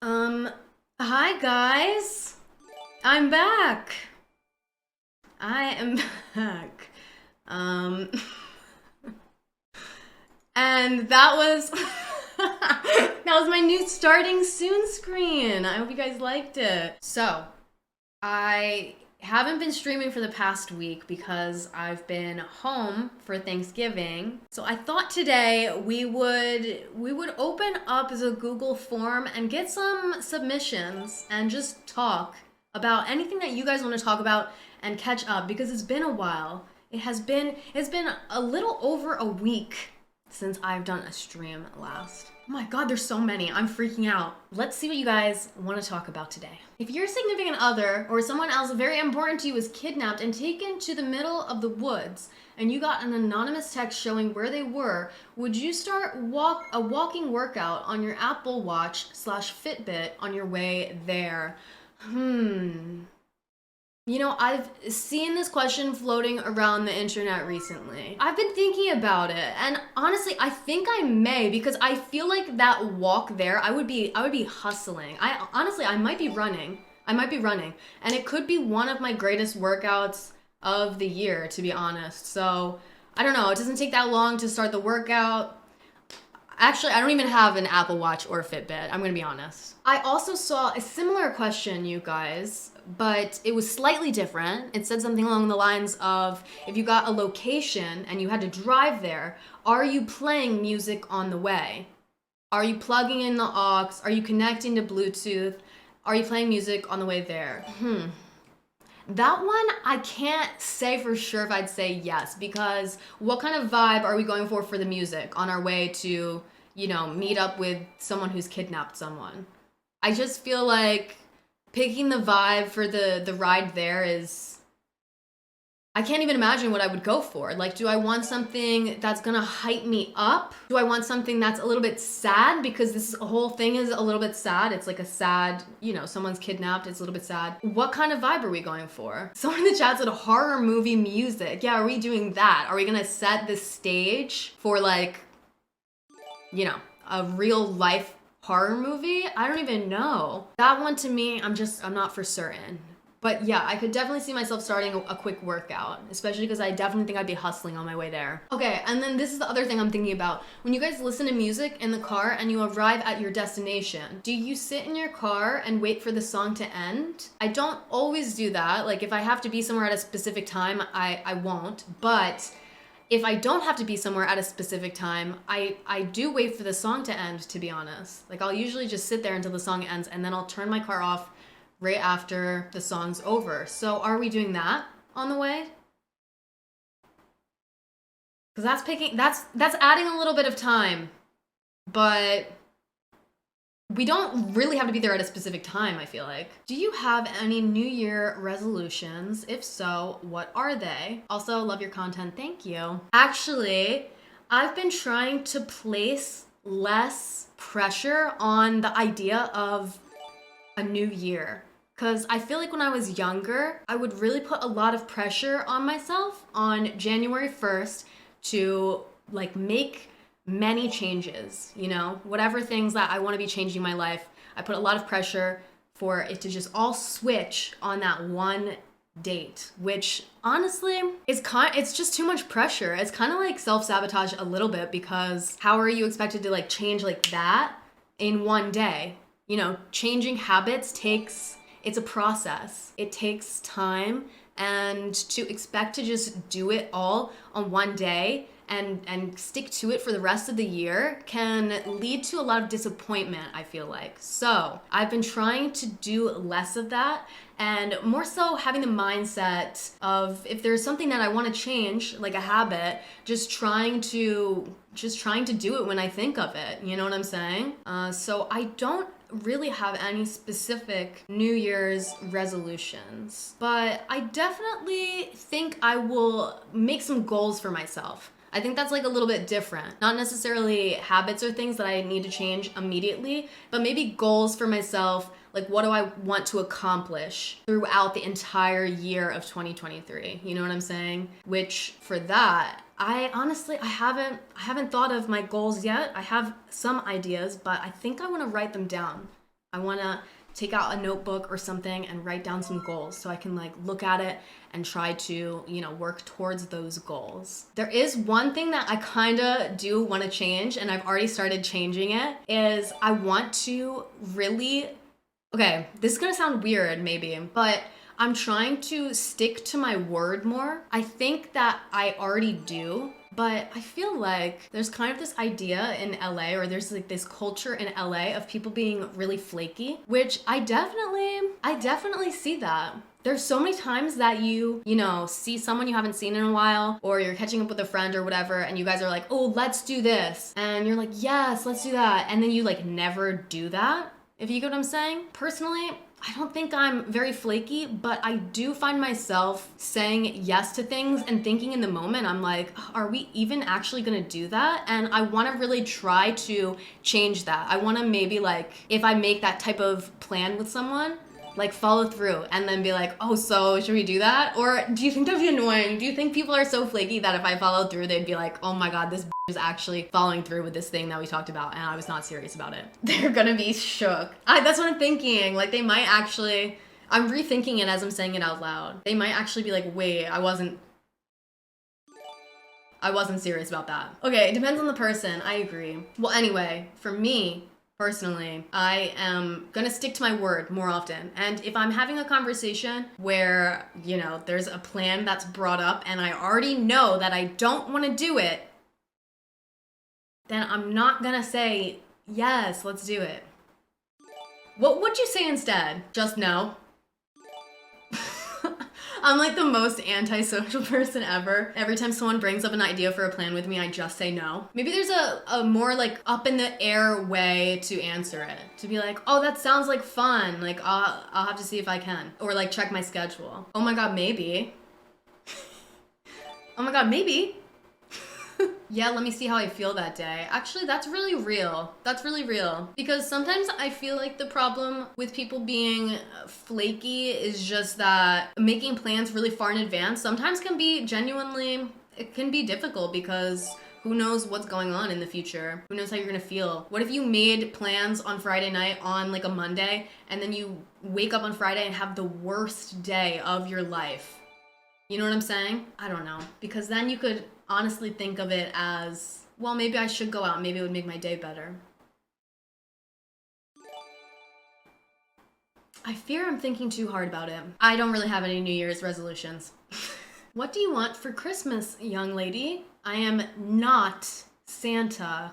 Um, Hi guys. I'm back. I am back. Um, and that was that was my new starting soon screen. I hope you guys liked it. So, I haven't been streaming for the past week because I've been home for Thanksgiving. So I thought today we would open up the Google form and get some submissions and just talk about anything that you guys want to talk about and catch up because it's been a while. It's been a little over a week since I've done a stream last. Oh my god, there's so many. I'm freaking out. Let's see what you guys want to talk about today. If your significant other or someone else very important to you is kidnapped and taken to the middle of the woods and you got an anonymous text showing where they were, would you start a walking workout on your Apple Watch slash Fitbit on your way there? You know, I've seen this question floating around the internet recently. I've been thinking about it, and honestly, I think I may because I feel like that walk there, I would be hustling. I might be running. I might be running, and it could be one of my greatest workouts of the year, to be honest. So, I don't know, it doesn't take that long to start the workout. Actually, I don't even have an Apple Watch or Fitbit. I'm gonna be honest. I also saw a similar question, you guys, but it was slightly different. It said something along the lines of if you got a location and you had to drive there, are you playing music on the way? Are you plugging in the aux? Are you connecting to Bluetooth? Are you playing music on the way there? That one, I can't say for sure if I'd say yes, because what kind of vibe are we going for the music on our way to, meet up with someone who's kidnapped someone? I just feel like picking the vibe for the ride there is I can't even imagine what I would go for. Like, do I want something that's gonna hype me up? Do I want something that's a little bit sad? Because this whole thing is a little bit sad. It's like a sad, someone's kidnapped. It's a little bit sad. What kind of vibe are we going for? Someone in the chat said horror movie music. Yeah, are we doing that? Are we gonna set the stage for a real life horror movie? I don't even know. That one to me, I'm not for certain. But yeah, I could definitely see myself starting a quick workout, especially because I definitely think I'd be hustling on my way there. Okay, and then this is the other thing I'm thinking about. When you guys listen to music in the car and you arrive at your destination, do you sit in your car and wait for the song to end? I don't always do that. Like if I have to be somewhere at a specific time, I won't. But if I don't have to be somewhere at a specific time, I do wait for the song to end, to be honest. Like I'll usually just sit there until the song ends and then I'll turn my car off right after the song's over. So are we doing that on the way? Because that's adding a little bit of time, but we don't really have to be there at a specific time, I feel like. Do you have any New Year resolutions? If so, what are they? Also, love your content, thank you. Actually, I've been trying to place less pressure on the idea of a new year. Because I feel like when I was younger, I would really put a lot of pressure on myself on January 1st to make many changes, whatever things that I want to be changing in my life. I put a lot of pressure for it to just all switch on that one date, which honestly it's just too much pressure. It's kind of like self-sabotage a little bit because how are you expected to change like that in one day? Changing habits it's a process. It takes time, and to expect to just do it all on one day and stick to it for the rest of the year can lead to a lot of disappointment, I feel like. So I've been trying to do less of that and more so having the mindset of if there's something that I want to change, like a habit, just trying to do it when I think of it. You know what I'm saying? So I don't really have any specific New Year's resolutions, but I definitely think I will make some goals for myself. I think that's a little bit different. Not necessarily habits or things that I need to change immediately, but maybe goals for myself. Like what do I want to accomplish throughout the entire year of 2023? You know what I'm saying? Which for that, I honestly haven't thought of my goals yet. I have some ideas, but I think I want to write them down I want to take out a notebook or something and write down some goals so I can like look at it and try to, you know, work towards those goals. There is one thing that I kind of do want to change, and I've already started changing it, is I want to really, okay, this is going to sound weird maybe, but I'm trying to stick to my word more. I think that I already do, but I feel like there's kind of this idea in LA, or there's like this culture in LA of people being really flaky, which I definitely see that. There's so many times that you know, see someone you haven't seen in a while, or you're catching up with a friend or whatever, and you guys are like, oh, let's do this. And you're like, yes, let's do that. And then you like never do that, if you get what I'm saying. Personally, I don't think I'm very flaky, but I do find myself saying yes to things and thinking in the moment, I'm like, are we even actually gonna do that? And I wanna really try to change that. I wanna maybe like, if I make that type of plan with someone, like follow through and then be like, oh, so should we do that? Or do you think that'd be annoying? Do you think people are so flaky that if I followed through, they'd be like, oh my God, this is actually following through with this thing that we talked about and I was not serious about it? They're gonna be shook. That's what I'm thinking. Like they might actually, I'm rethinking it as I'm saying it out loud. They might actually be like, wait, I wasn't serious about that. Okay, it depends on the person. I agree. Well, anyway, for me, personally, I am gonna stick to my word more often. And if I'm having a conversation where, you know, there's a plan that's brought up and I already know that I don't wanna do it, then I'm not gonna say, yes, let's do it. What would you say instead? Just no? I'm like the most antisocial person ever. Every time someone brings up an idea for a plan with me, I just say no. Maybe there's a more like up in the air way to answer it. To be like, oh, that sounds like fun. Like, I'll have to see if I can. Or like check my schedule. Oh my God, maybe. Oh my God, maybe. Yeah, let me see how I feel that day. Actually, that's really real. That's really real. Because sometimes I feel like the problem with people being flaky is just that making plans really far in advance sometimes can be genuinely, it can be difficult because who knows what's going on in the future? Who knows how you're gonna feel? What if you made plans on Friday night on like a Monday and then you wake up on Friday and have the worst day of your life? You know what I'm saying? I don't know. Because then you could honestly think of it as, well, maybe I should go out. Maybe it would make my day better. I fear I'm thinking too hard about it. I don't really have any New Year's resolutions. What do you want for Christmas, young lady? I am not Santa.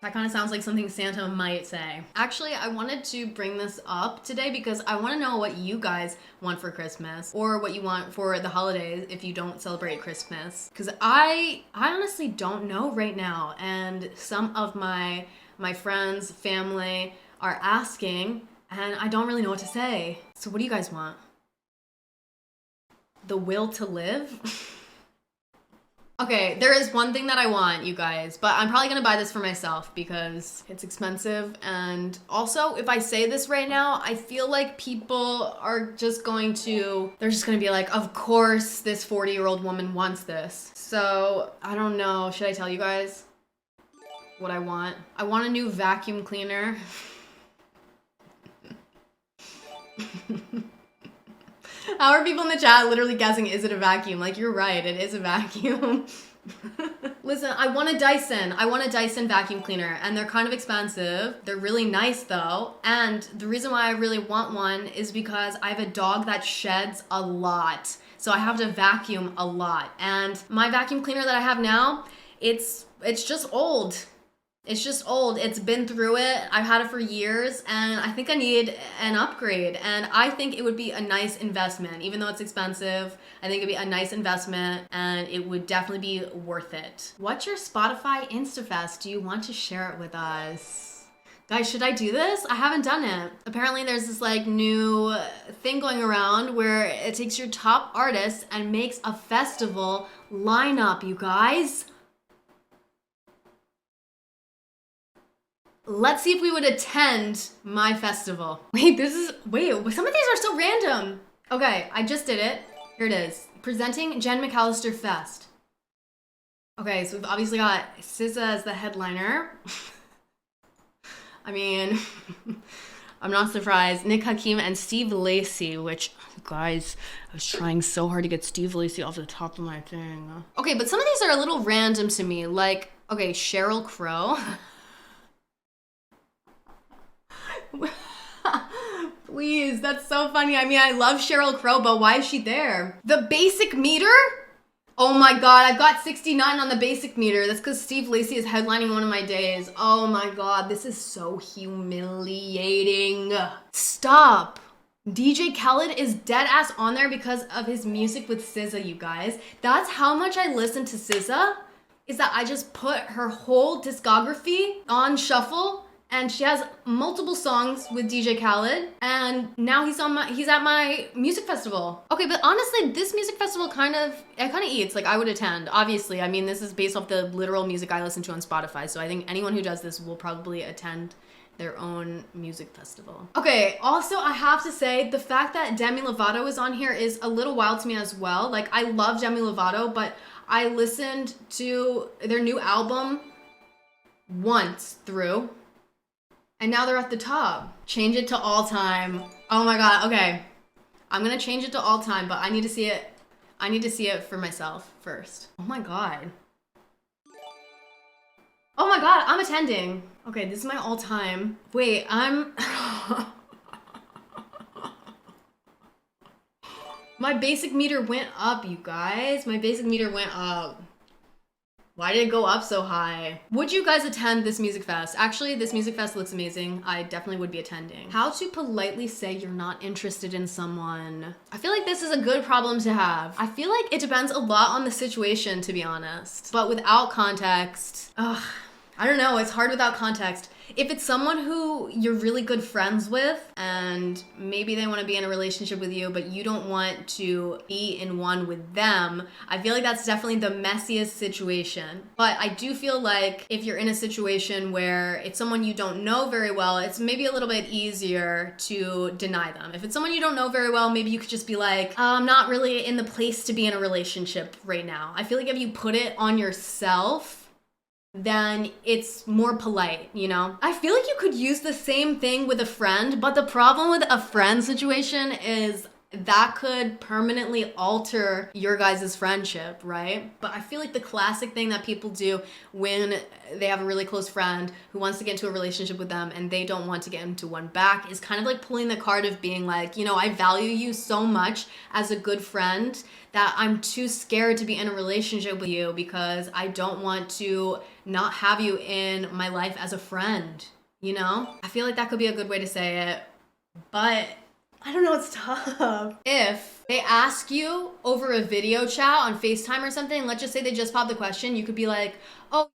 That kind of sounds like something Santa might say. Actually, I wanted to bring this up today because I want to know what you guys want for Christmas or what you want for the holidays if you don't celebrate Christmas. Because I honestly don't know right now. And some of my friends, family are asking and I don't really know what to say. So what do you guys want? The will to live? Okay, there is one thing that I want, you guys, but I'm probably gonna buy this for myself because it's expensive. And also, if I say this right now, I feel like people are just going to, they're just gonna be like, of course this 40-year-old woman wants this. So, I don't know, should I tell you guys what I want? I want a new vacuum cleaner. How are people in the chat literally guessing, is it a vacuum? Like, you're right, it is a vacuum. Listen, I want a Dyson. I want a Dyson vacuum cleaner, and they're kind of expensive. They're really nice though. And the reason why I really want one is because I have a dog that sheds a lot. So I have to vacuum a lot. And my vacuum cleaner that I have now, it's just old. It's just old. It's been through it. I've had it for years and I think I need an upgrade. And I think it would be a nice investment. Even though it's expensive, I think it'd be a nice investment and it would definitely be worth it. What's your Spotify InstaFest? Do you want to share it with us? Guys, should I do this? I haven't done it. Apparently there's this like new thing going around where it takes your top artists and makes a festival lineup, you guys. Let's see if we would attend my festival. Wait, some of these are so random. Okay, I just did it. Here it is. Presenting Jenn McAllister Fest. Okay, so we've obviously got SZA as the headliner. I mean, I'm not surprised. Nick Hakim and Steve Lacy, which, guys, I was trying so hard to get Steve Lacy off the top of my thing. Okay, but some of these are a little random to me. Like, okay, Sheryl Crow. Please, that's so funny. I mean, I love Sheryl Crow, but why is she there? The basic meter? Oh my god, I've got 69 on the basic meter. That's because Steve Lacy is headlining one of my days. Oh my god, this is so humiliating. Stop. DJ Khaled is dead ass on there because of his music with SZA, you guys. That's how much I listen to SZA, is that I just put her whole discography on shuffle. And she has multiple songs with DJ Khaled, and now he's at my music festival. Okay, but honestly, this music festival kind of eats. Like, I would attend, obviously. I mean, this is based off the literal music I listen to on Spotify, so I think anyone who does this will probably attend their own music festival. Okay, also, I have to say, the fact that Demi Lovato is on here is a little wild to me as well. Like, I love Demi Lovato, but I listened to their new album once through, and now they're at the top. Change it to all time. Oh my god, okay. I'm gonna change it to all time, but I need to see it. I need to see it for myself first. Oh my god. Oh my god, I'm attending. Okay, this is my all time. Wait, I'm... My basic meter went up, you guys. My basic meter went up. Why did it go up so high? Would you guys attend this music fest? Actually, this music fest looks amazing. I definitely would be attending. How to politely say you're not interested in someone. I feel like this is a good problem to have. I feel like it depends a lot on the situation, to be honest. But without context, ugh, I don't know, it's hard without context. If it's someone who you're really good friends with and maybe they want to be in a relationship with you, but you don't want to be in one with them, I feel like that's definitely the messiest situation. But I do feel like if you're in a situation where it's someone you don't know very well, it's maybe a little bit easier to deny them. If it's someone you don't know very well, maybe you could just be like, I'm not really in the place to be in a relationship right now. I feel like if you put it on yourself, then it's more polite, you know? I feel like you could use the same thing with a friend, but the problem with a friend situation is that could permanently alter your guys' friendship, right? But I feel like the classic thing that people do when they have a really close friend who wants to get into a relationship with them and they don't want to get into one back is kind of like pulling the card of being like, you know, I value you so much as a good friend that I'm too scared to be in a relationship with you because I don't want to not have you in my life as a friend, you know? I feel like that could be a good way to say it, but I don't know, it's tough. If they ask you over a video chat on FaceTime or something, let's just say they just popped the question, you could be like, oh,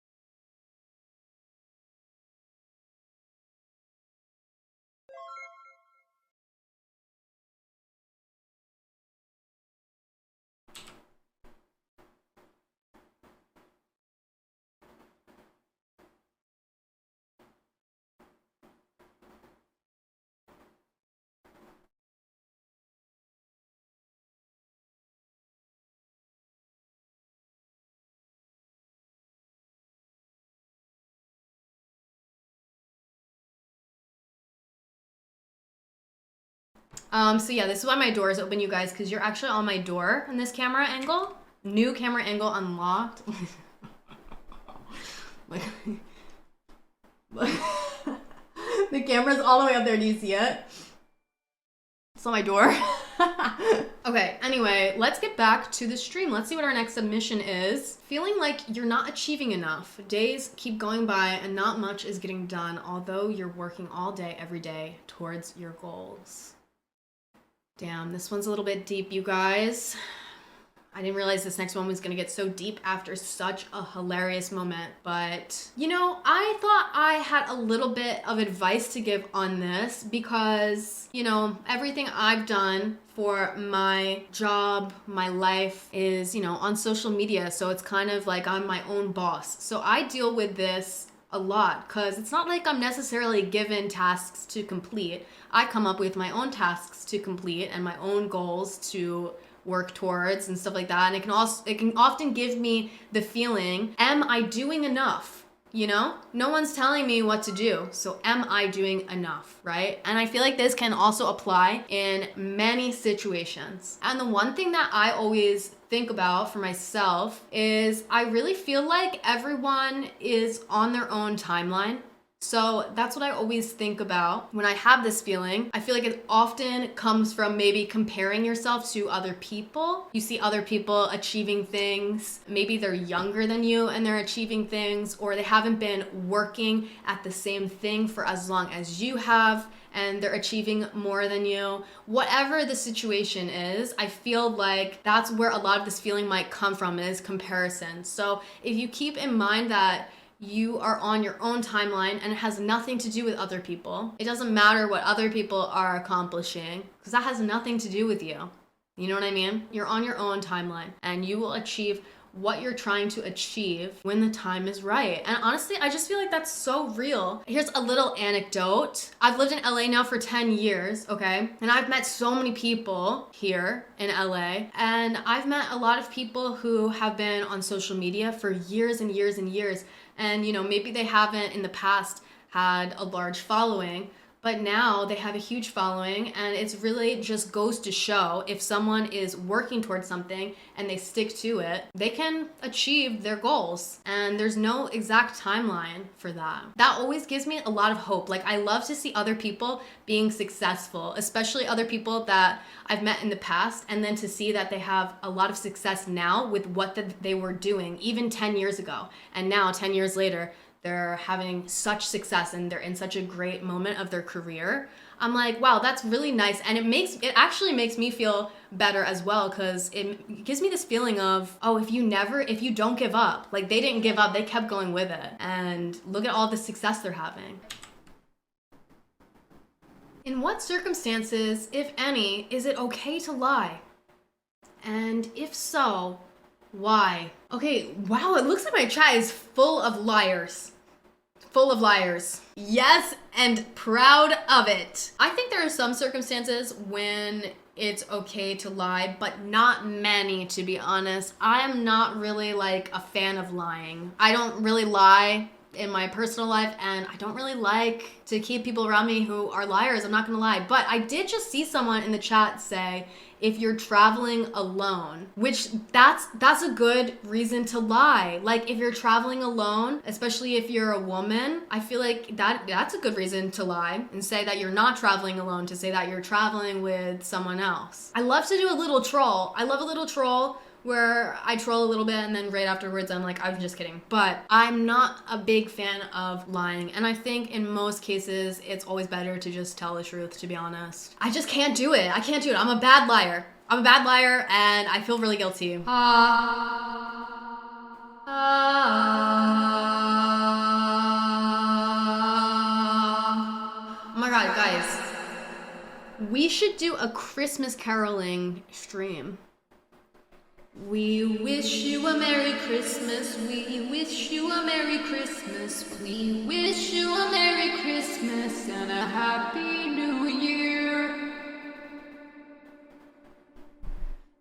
so yeah, this is why my door is open, you guys, because you're actually on my door in this camera angle. New camera angle unlocked. Like, the camera's all the way up there. Do you see it? It's on my door. Okay, anyway, let's get back to the stream. Let's see what our next submission is. Feeling like you're not achieving enough. Days keep going by and not much is getting done, although you're working all day, every day towards your goals. Damn, this one's a little bit deep, you guys. I didn't realize this next one was gonna get so deep after such a hilarious moment, but you know, I thought I had a little bit of advice to give on this because, you know, everything I've done for my job, my life is, you know, on social media, so it's kind of like I'm my own boss. So I deal with this a lot because it's not like I'm necessarily given tasks to complete. I come up with my own tasks to complete and my own goals to work towards and stuff like that. And it can often give me the feeling, am I doing enough? You know, no one's telling me what to do. So am I doing enough, right? And I feel like this can also apply in many situations. And the one thing that I always think about for myself is I really feel like everyone is on their own timeline. So that's what I always think about when I have this feeling. I feel like it often comes from maybe comparing yourself to other people. You see other people achieving things. Maybe they're younger than you and they're achieving things, or they haven't been working at the same thing for as long as you have and they're achieving more than you. Whatever the situation is, I feel like that's where a lot of this feeling might come from, is comparison. So if you keep in mind that you are on your own timeline and it has nothing to do with other people. It doesn't matter what other people are accomplishing because that has nothing to do with you. You know what I mean? You're on your own timeline and you will achieve what you're trying to achieve when the time is right. And honestly, I just feel like that's so real. Here's a little anecdote. I've lived in LA now for 10 years, okay? And I've met so many people here in LA. And I've met a lot of people who have been on social media for years and years and years. And, you know, maybe they haven't in the past had a large following, but now they have a huge following, and it's really just goes to show if someone is working towards something and they stick to it, they can achieve their goals. And there's no exact timeline for that. That always gives me a lot of hope. Like, I love to see other people being successful, especially other people that I've met in the past, and then to see that they have a lot of success now with what they were doing even 10 years ago. And now 10 years later, they're having such success and they're in such a great moment of their career. I'm like, wow, that's really nice. And it actually makes me feel better as well, because it gives me this feeling of, oh, if you don't give up, like they didn't give up, they kept going with it. And look at all the success they're having. In what circumstances, if any, is it okay to lie? And if so, why? Okay, wow, it looks like my chat is full of liars. Full of liars. Yes, and proud of it. I think there are some circumstances when it's okay to lie, but not many, to be honest. I am not really like a fan of lying. I don't really lie in my personal life, and I don't really like to keep people around me who are liars, I'm not gonna lie. But I did just see someone in the chat say, if you're traveling alone, which that's a good reason to lie. Like, if you're traveling alone, especially if you're a woman, I feel like that's a good reason to lie and say that you're not traveling alone, to say that you're traveling with someone else. I love to do a little troll. I love a little troll where I troll a little bit and then right afterwards I'm like, I'm just kidding. But I'm not a big fan of lying. And I think in most cases, it's always better to just tell the truth, to be honest. I just can't do it. I can't do it. I'm a bad liar. I'm a bad liar and I feel really guilty. Oh my God, guys. We should do a Christmas caroling stream. We wish you a Merry Christmas, we wish you a Merry Christmas, we wish you a Merry Christmas and a Happy New Year.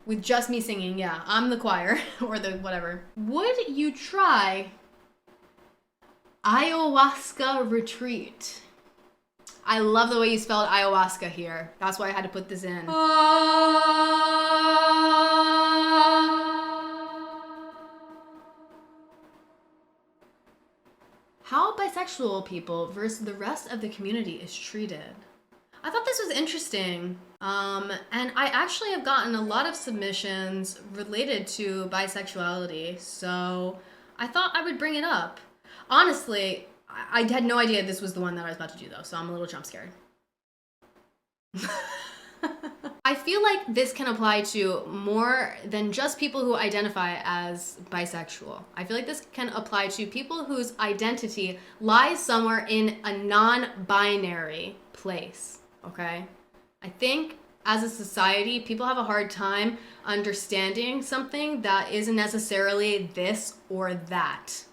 With just me singing, yeah, I'm the choir, or the whatever. Would you try ayahuasca retreat? I love the way you spelled ayahuasca here. That's why I had to put this in. How bisexual people versus the rest of the community is treated. I thought this was interesting. And I actually have gotten a lot of submissions related to bisexuality, so I thought I would bring it up. Honestly, I had no idea this was the one that I was about to do though, so I'm a little jump scared. I feel like this can apply to more than just people who identify as bisexual. I feel like this can apply to people whose identity lies somewhere in a non-binary place, okay? I think as a society, people have a hard time understanding something that isn't necessarily this or that.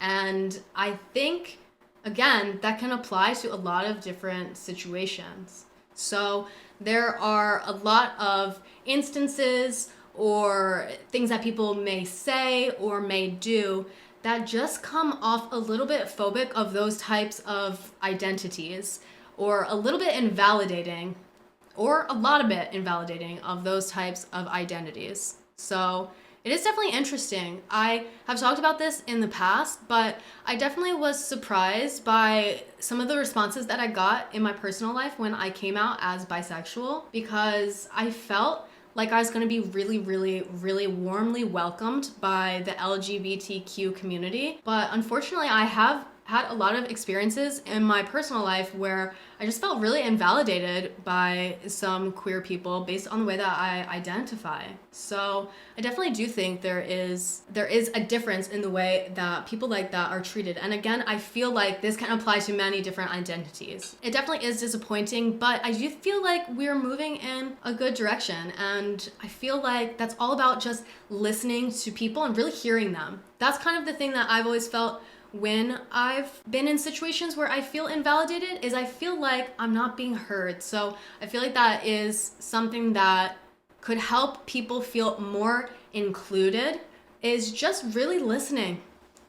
And I think, again, that can apply to a lot of different situations. So there are a lot of instances or things that people may say or may do that just come off a little bit phobic of those types of identities, or a little bit invalidating, or a lot of it invalidating of those types of identities. So it is definitely interesting. I have talked about this in the past, but I definitely was surprised by some of the responses that I got in my personal life when I came out as bisexual, because I felt like I was going to be really, really, really warmly welcomed by the LGBTQ community. But unfortunately, I have had a lot of experiences in my personal life where I just felt really invalidated by some queer people based on the way that I identify. So I definitely do think there is a difference in the way that people like that are treated. And again, I feel like this can apply to many different identities. It definitely is disappointing, but I do feel like we're moving in a good direction. And I feel like that's all about just listening to people and really hearing them. That's kind of the thing that I've always felt when I've been in situations where I feel invalidated, is I feel like I'm not being heard. So I feel like that is something that could help people feel more included, is just really listening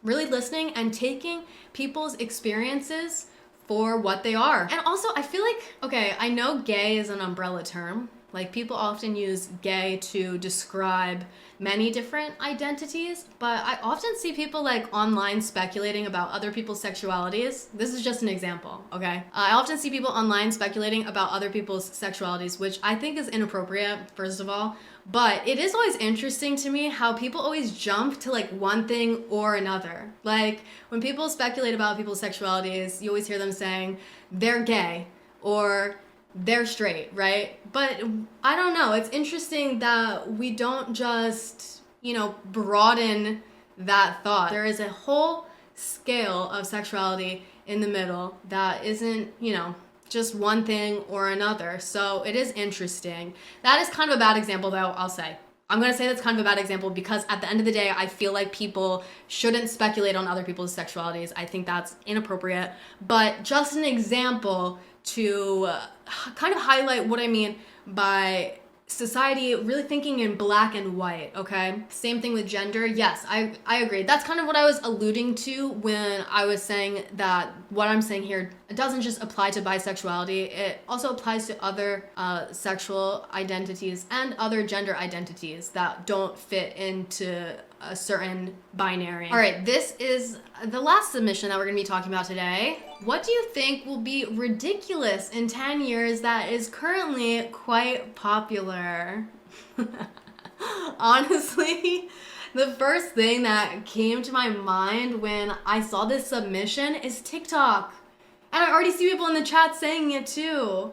and taking people's experiences for what they are. And also I feel like, okay, I know gay is an umbrella term. Like, people often use gay to describe many different identities, but I often see people like online speculating about other people's sexualities. This is just an example, okay? I often see people online speculating about other people's sexualities, which I think is inappropriate, first of all. But it is always interesting to me how people always jump to like one thing or another. Like, when people speculate about people's sexualities, you always hear them saying they're gay or they're straight, right? But I don't know. It's interesting that we don't just, broaden that thought. There is a whole scale of sexuality in the middle that isn't, just one thing or another. So it is interesting. That is kind of a bad example, though, I'll say. I'm going to say that's kind of a bad example because at the end of the day, I feel like people shouldn't speculate on other people's sexualities. I think that's inappropriate. But just an example to kind of highlight what I mean by society really thinking in black and white, okay? Same thing with gender. Yes, I agree. That's kind of what I was alluding to when I was saying that what I'm saying here, it doesn't just apply to bisexuality. It also applies to other sexual identities and other gender identities that don't fit into a certain binary. All right, this is the last submission that we're gonna be talking about today. What do you think will be ridiculous in 10 years that is currently quite popular? Honestly, the first thing that came to my mind when I saw this submission is TikTok. And I already see people in the chat saying it too.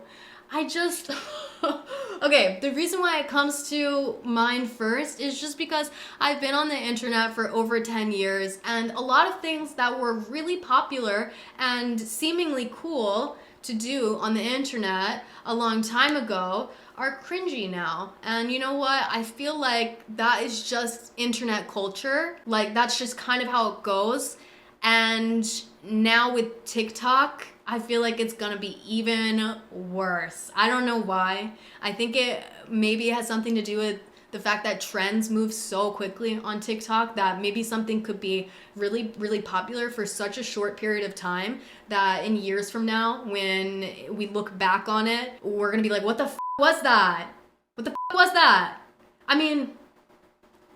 Okay, the reason why it comes to mind first is just because I've been on the internet for over 10 years, and a lot of things that were really popular and seemingly cool to do on the internet a long time ago are cringy now. And you know what? I feel like that is just internet culture. Like, that's just kind of how it goes. And now with TikTok, I feel like it's gonna be even worse. I don't know why. I think it maybe has something to do with the fact that trends move so quickly on TikTok that maybe something could be really, really popular for such a short period of time that in years from now, when we look back on it, we're gonna be like, what the f was that? What the f was that? I mean,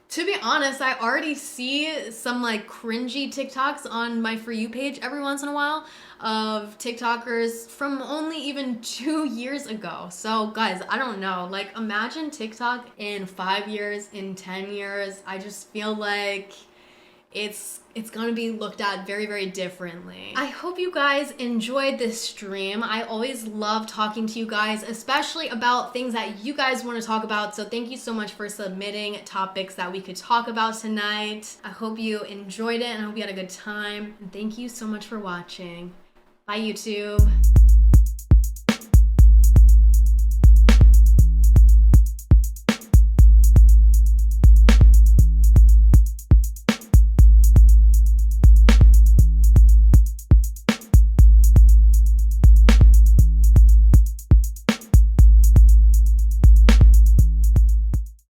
to be honest, I already see some like cringy TikToks on my For You page every once in a while of TikTokers from only even 2 years ago. So guys, I don't know, like imagine TikTok in 5 years, in 10 years. I just feel like it's gonna be looked at very, very differently. I hope you guys enjoyed this stream. I always love talking to you guys, especially about things that you guys want to talk about. So thank you so much for submitting topics that we could talk about tonight. I hope you enjoyed it and I hope you had a good time. And thank you so much for watching. Bye, YouTube.